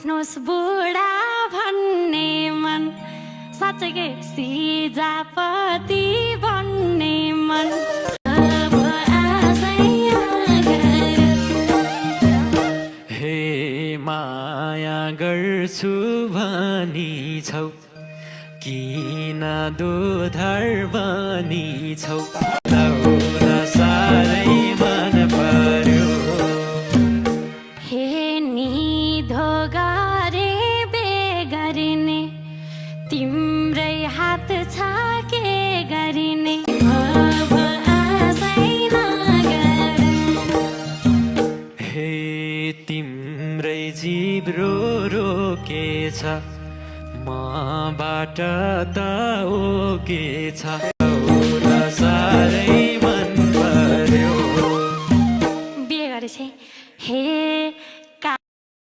काट्नुहोस् बुढा भन्ने मन साँच्चै सिजापति भन्ने मन अब आशैया हे माया गर्छु भनी छौ किन दोधर बनी छौ लाउन साह्रै मन पर्यो हे निधो गरे बेगरिने तिम्रै हात छ के गरिने अब आशै नगरौँ हे तिम्रै जीव रोकेछ मबाट त ओकेछ